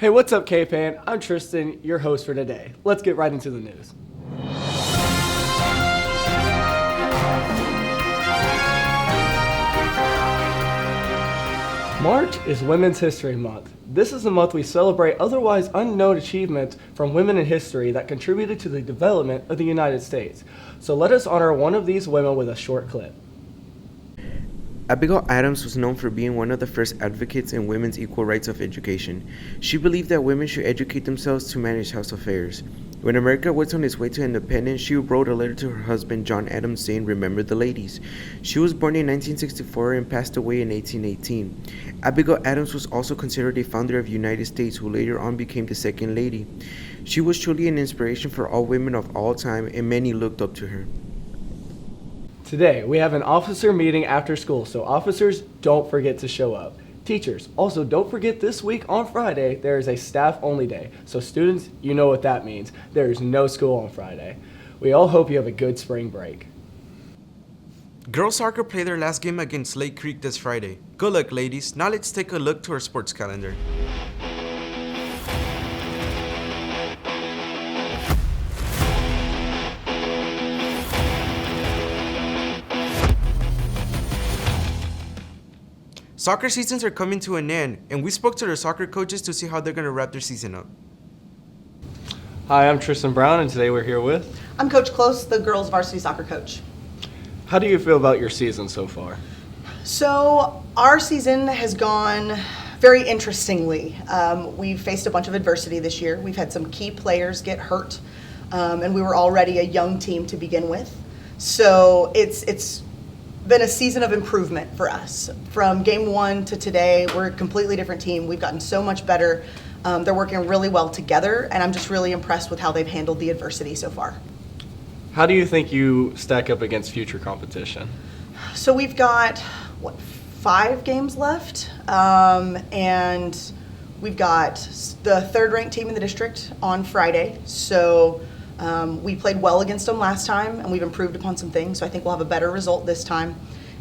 Hey, what's up, KPAN? I'm Tristan, your host for today. Let's get right into the news. March is Women's History Month. This is the month we celebrate otherwise unknown achievements from women in history that contributed to the development of the United States. So let us honor one of these women with a short clip. Abigail Adams was known for being one of the first advocates in women's equal rights of education. She believed that women should educate themselves to manage house affairs. When America was on its way to independence, she wrote a letter to her husband, John Adams, saying, "Remember the ladies." She was born in 1964 and passed away in 1818. Abigail Adams was also considered a founder of the United States, who later on became the Second Lady. She was truly an inspiration for all women of all time, and many looked up to her. Today, we have an officer meeting after school, so officers, don't forget to show up. Teachers, also don't forget this week on Friday, there is a staff-only day. So students, you know what that means. There is no school on Friday. We all hope you have a good spring break. Girls soccer play their last game against Lake Creek this Friday. Good luck, ladies. Now let's take a look to our sports calendar. Soccer seasons are coming to an end, and we spoke to their soccer coaches to see how they're going to wrap their season up. Hi, I'm Tristan Brown, and today we're here with... I'm Coach Close, the girls varsity soccer coach. How do you feel about your season so far? So our season has gone very interestingly. We've faced a bunch of adversity this year. We've had some key players get hurt, and we were already a young team to begin with. So it's been a season of improvement for us. From game one to today, we're a completely different team. We've gotten so much better. They're working really well together, and I'm just really impressed with how they've handled the adversity so far. How do you think you stack up against future competition? So we've got, 5 games left, and we've got the third-ranked team in the district on Friday. So we played well against them last time, and we've improved upon some things, so I think we'll have a better result this time.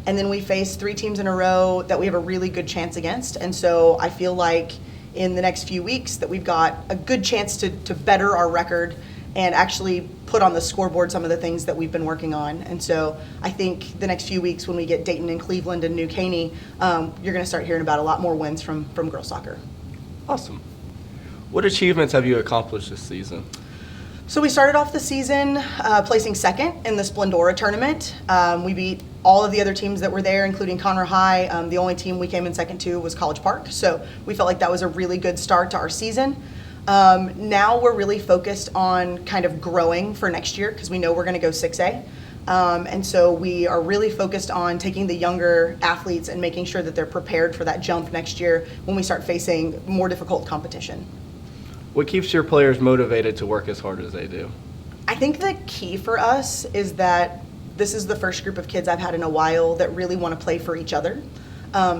And then we face 3 teams in a row that we have a really good chance against, and so I feel like in the next few weeks that we've got a good chance to better our record and actually put on the scoreboard some of the things that we've been working on. And so I think the next few weeks when we get Dayton and Cleveland and New Caney, you're going to start hearing about a lot more wins from girls soccer. Awesome. What achievements have you accomplished this season? So we started off the season placing second in the Splendora tournament. We beat all of the other teams that were there, including Conroe High. The only team we came in second to was College Park. So we felt like that was a really good start to our season. Now we're really focused on kind of growing for next year because we know we're going to go 6A. And so we are really focused on taking the younger athletes and making sure that they're prepared for that jump next year when we start facing more difficult competition. What keeps your players motivated to work as hard as they do? I think the key for us is that this is the first group of kids I've had in a while that really want to play for each other.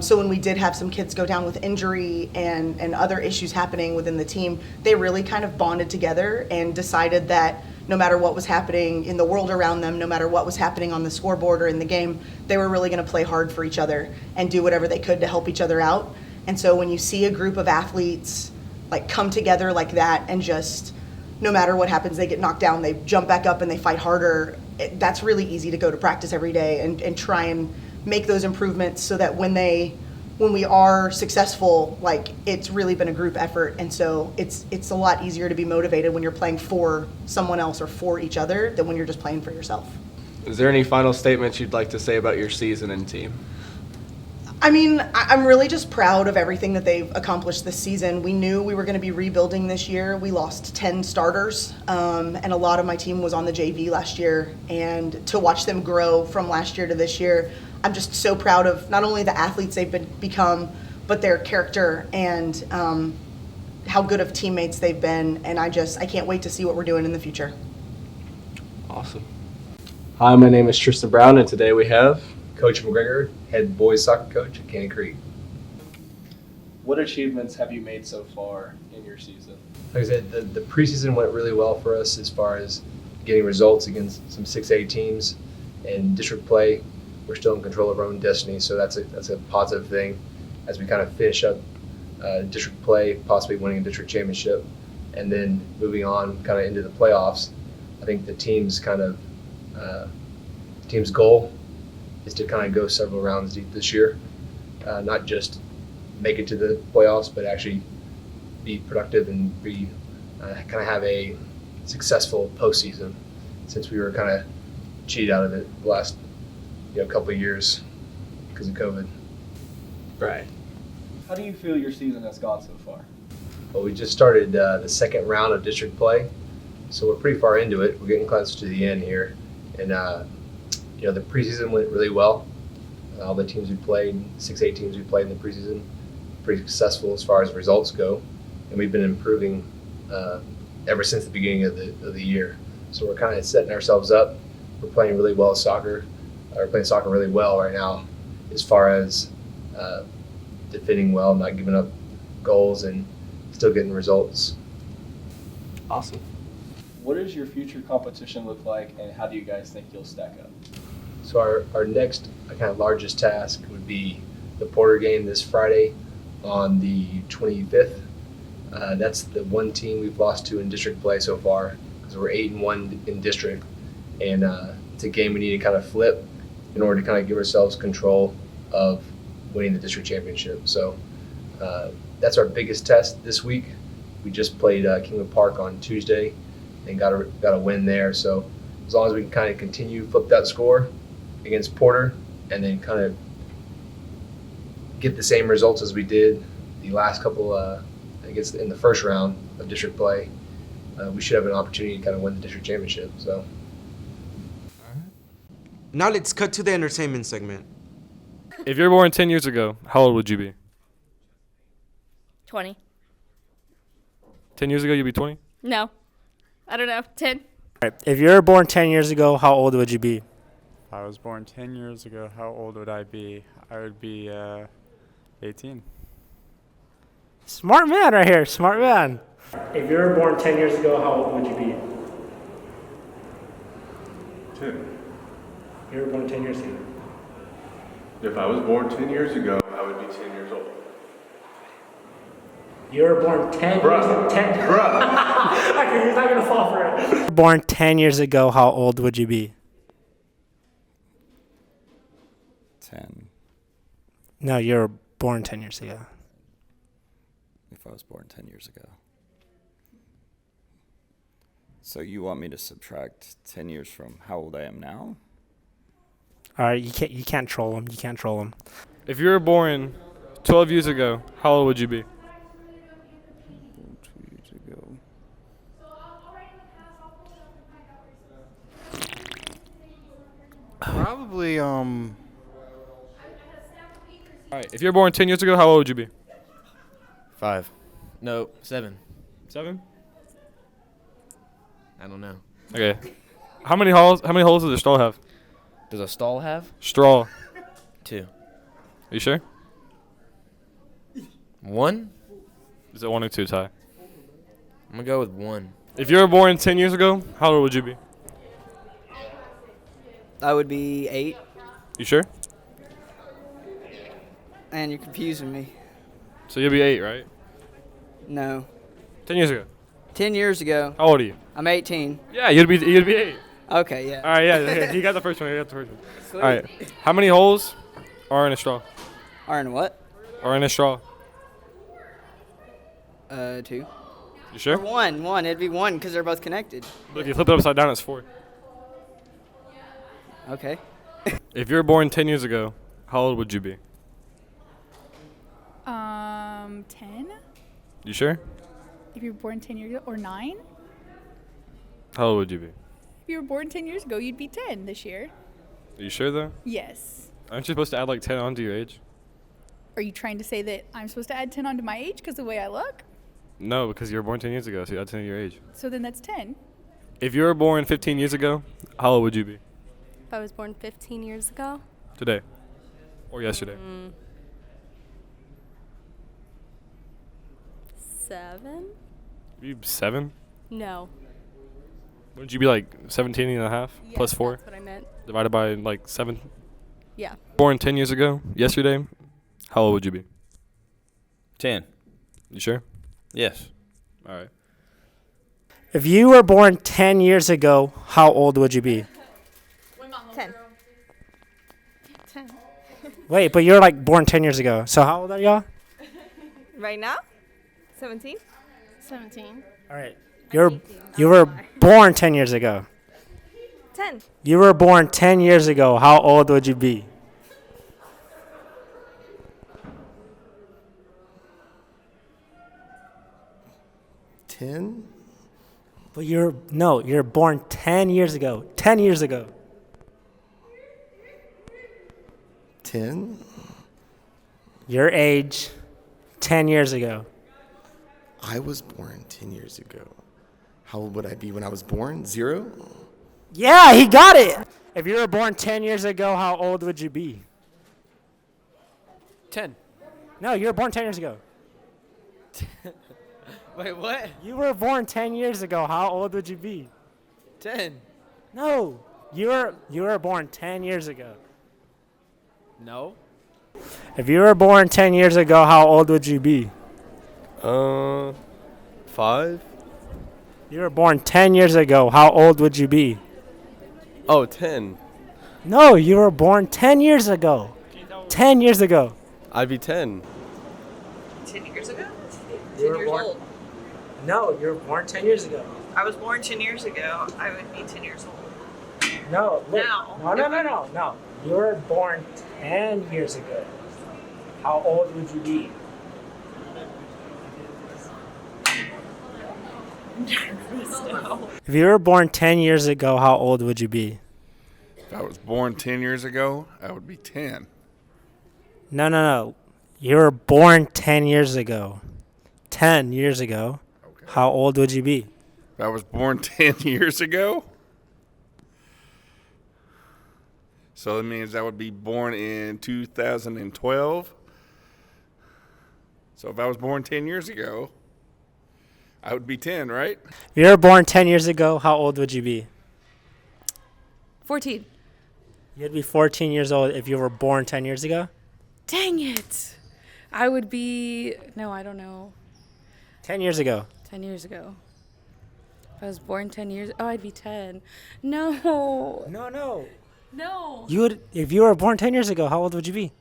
So when we did have some kids go down with injury and other issues happening within the team, they really kind of bonded together and decided that no matter what was happening in the world around them, no matter what was happening on the scoreboard or in the game, they were really going to play hard for each other and do whatever they could to help each other out. And so when you see a group of athletes like come together like that and just no matter what happens, they get knocked down, they jump back up and they fight harder, that's really easy to go to practice every day and try and make those improvements so that when we are successful, like it's really been a group effort. And so it's a lot easier to be motivated when you're playing for someone else or for each other than when you're just playing for yourself. Is there any final statements you'd like to say about your season and team? I mean, I'm really just proud of everything that they've accomplished this season. We knew we were going to be rebuilding this year. We lost 10 starters, and a lot of my team was on the JV last year. And to watch them grow from last year to this year, I'm just so proud of not only the athletes they've become, but their character and how good of teammates they've been. And I can't wait to see what we're doing in the future. Awesome. Hi, my name is Tristan Brown, and today we have... Coach McGregor, head boys soccer coach at Caney Creek. What achievements have you made so far in your season? Like I said, the preseason went really well for us as far as getting results against some 6A teams and district play. We're still in control of our own destiny, so that's a positive thing as we kind of finish up district play, possibly winning a district championship, and then moving on kind of into the playoffs. I think the team's goal is to kind of go several rounds deep this year, not just make it to the playoffs, but actually be productive and be kind of have a successful postseason, since we were kind of cheated out of it the last couple of years because of COVID. Right. How do you feel your season has gone so far? Well, we just started the second round of district play, so we're pretty far into it. We're getting close to the end here, and the preseason went really well. All the teams we played, 6-8 teams we played in the preseason, pretty successful as far as results go, and we've been improving ever since the beginning of the year. So we're kind of setting ourselves up. We're playing really well soccer. We're playing soccer really well right now, as far as defending well, not giving up goals, and still getting results. Awesome. What does your future competition look like, and how do you guys think you'll stack up? So our next kind of largest task would be the Porter game this Friday on the 25th. That's the one team we've lost to in district play so far, because we're 8-1 in district, and it's a game we need to kind of flip in order to kind of give ourselves control of winning the district championship. So that's our biggest test this week. We just played Kingwood Park on Tuesday and got a win there. So as long as we can kind of continue flip that score against Porter, and then kind of get the same results as we did the last couple, I guess in the first round of district play, we should have an opportunity to kind of win the district championship. So. Now let's cut to the entertainment segment. If you were born 10 years ago, how old would you be? 20. 10 years ago, you'd be 20? No. I don't know. 10. If you were born 10 years ago, how old would you be? If I was born 10 years ago, how old would I be? I would be 18. Smart man right here, smart man. If you were born 10 years ago, how old would you be? 10. If you were born 10 years ago. If I was born 10 years ago, I would be 10 years old. You were born 10 Bruh. years 10 Bruh. Okay, he's not going to fall for it. If you were born 10 years ago, how old would you be? 10. No, you were born 10 years ago. If I was born 10 years ago. So you want me to subtract 10 years from how old I am now? All right, you can't troll him. You can't troll him. If you were born 12 years ago, how old would you be? 2 years ago. Probably, All right. If you were born 10 years ago, how old would you be? 5. No, 7. 7? I don't know. Okay. How many holes does a straw have? Does a stall have? Straw. 2. Are you sure? 1? Is it 1 or 2, Ty? I'm gonna go with 1. If you were born 10 years ago, how old would you be? I would be 8. You sure? And you're confusing me. So you'll be 8, right? No. 10 years ago. 10 years ago. How old are you? I'm 18. Yeah, you'd be 8. Okay, yeah. All right, yeah. You got the first one. All right. How many holes are in a straw? Are in what? Or in a straw? 2. You sure? Or 1. It'd be 1 because they're both connected. Look, you flip it upside down, it's 4. Okay. If you were born 10 years ago, how old would you be? 10. You sure? If you were born 10 years ago, or 9. How old would you be? If you were born 10 years ago, you'd be 10 this year. Are you sure, though? Yes. Aren't you supposed to add like 10 onto your age? Are you trying to say that I'm supposed to add 10 onto my age because of the way I look? No, because you were born 10 years ago, so you add 10 to your age. So then that's 10. If you were born 15 years ago, how old would you be? If I was born 15 years ago? Today. Or yesterday. 7? You 7? No. Wouldn't you be like 17 and a half Yes, plus 4? that's what I meant. Divided by like 7? Yeah. Born 10 years ago, yesterday, how old would you be? 10. You sure? Yes. All right. If you were born 10 years ago, how old would you be? 10. Wait, but you're like born 10 years ago. So how old are y'all? Right now? 17. 17. All right. You were born 10 years ago. 10. You were born 10 years ago. How old would you be? 10? But you're born 10 years ago. 10 years ago. 10? Your age 10 years ago. I was born 10 years ago. How old would I be when I was born? 0? Yeah, he got it. If you were born 10 years ago, how old would you be? 10. No, you were born 10 years ago. Wait, what? You were born 10 years ago. How old would you be? 10. No, you were born 10 years ago. No. If you were born 10 years ago, how old would you be? 5. You were born 10 years ago. How old would you be? Oh, 10. No, you were born 10 years ago. 10 years ago. I'd be 10. 10 years ago? 10 You were years born- old. No, you were born 10 years ago. I was born 10 years ago. I would be 10 years old. No, look. Now. No. You were born 10 years ago. How old would you be? If you were born 10 years ago, how old would you be? If I was born 10 years ago, I would be 10. No. You were born 10 years ago. 10 years ago. Okay. How old would you be? If I was born 10 years ago, so that means I would be born in 2012. So if I was born 10 years ago, I would be 10, right? If you were born 10 years ago, how old would you be? 14. You'd be 14 years old if you were born 10 years ago? Dang it. I would be, no, I don't know. 10 years ago. 10 years ago. If I was born 10 years, I'd be 10. No. No. No. If you were born 10 years ago, how old would you be?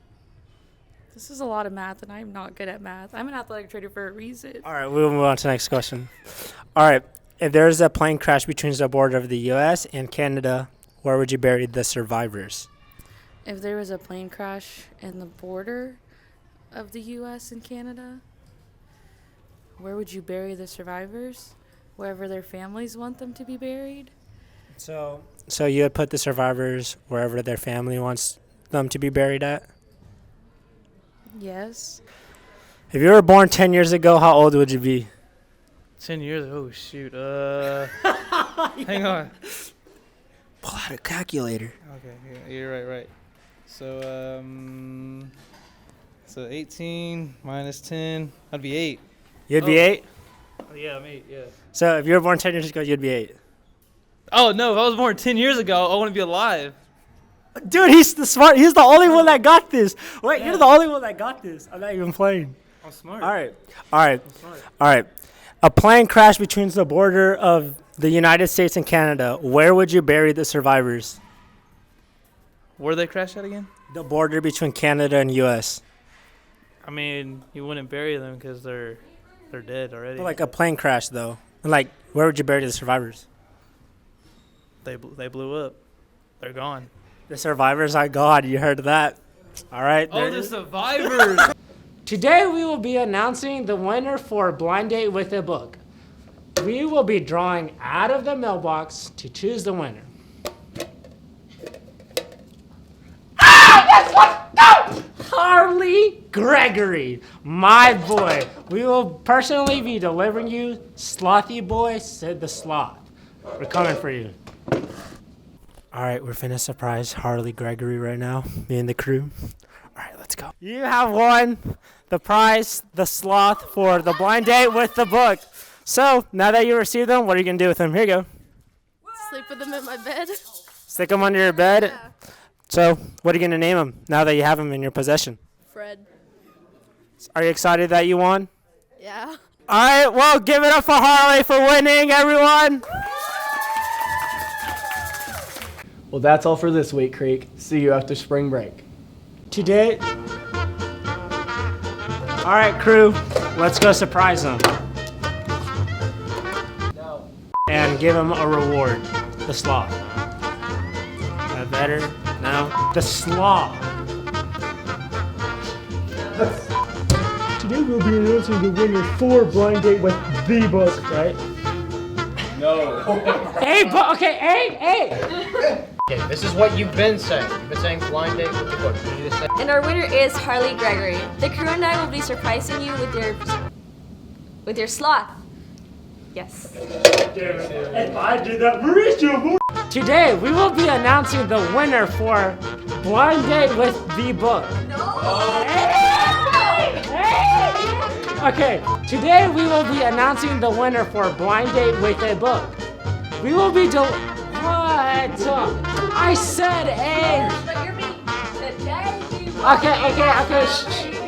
This is a lot of math, and I'm not good at math. I'm an athletic trainer for a reason. All right, we'll move on to the next question. All right, if there's a plane crash between the border of the U.S. and Canada, where would you bury the survivors? If there was a plane crash in the border of the U.S. and Canada, where would you bury the survivors? Wherever their families want them to be buried? So you would put the survivors wherever their family wants them to be buried at? Yes. If you were born 10 years ago, how old would you be? 10 years? Oh, shoot. Hang on. Pull out a calculator. Okay, yeah, you're right. So 18 minus 10, I'd be 8. You'd be 8? Oh, yeah, I'm 8, yeah. So if you were born 10 years ago, you'd be 8. Oh, no, if I was born 10 years ago, I wouldn't be alive. Dude, he's the smart. He's the only one that got this. Wait, yeah. You're the only one that got this. I'm not even playing. I'm smart. All right. A plane crash between the border of the United States and Canada. Where would you bury the survivors? Where did they crash at again? The border between Canada and U.S. I mean, you wouldn't bury them because they're dead already. But like a plane crash, though. Like, where would you bury the survivors? They blew up. They're gone. The survivors are gone. You heard that. All right. Oh, the survivors. Today we will be announcing the winner for Blind Date with a Book. We will be drawing out of the mailbox to choose the winner. Harley Gregory, my boy. We will personally be delivering you Slothy Boy Sid the Sloth. We're coming for you. All right, we're finna surprise Harley Gregory right now, me and the crew. All right, let's go. You have won the prize, the sloth, for the blind date with the book. So, now that you received them, what are you going to do with them? Here you go. Sleep with them in my bed. Stick them under your bed. Yeah. So, what are you going to name them now that you have them in your possession? Fred. Are you excited that you won? Yeah. All right, well, give it up for Harley for winning, everyone. Well, that's all for this week, Creek. See you after spring break. Today, all right, crew, let's go surprise them. No. And give them a reward, the sloth. That better? No? The sloth. Today we'll be announcing the winner for Blind Date with the book, right? No. Okay, hey! Okay, this is what you've been saying. You've been saying blind date with the book. You need to say. And our winner is Harley Gregory. The crew and I will be surprising you with your sloth. Yes. If I did that, Mauricio. Today we will be announcing the winner for Blind Date with the book. No. Okay, today we will be announcing the winner for Blind Date with a book. We will be what? I said A. But you're being today. Okay.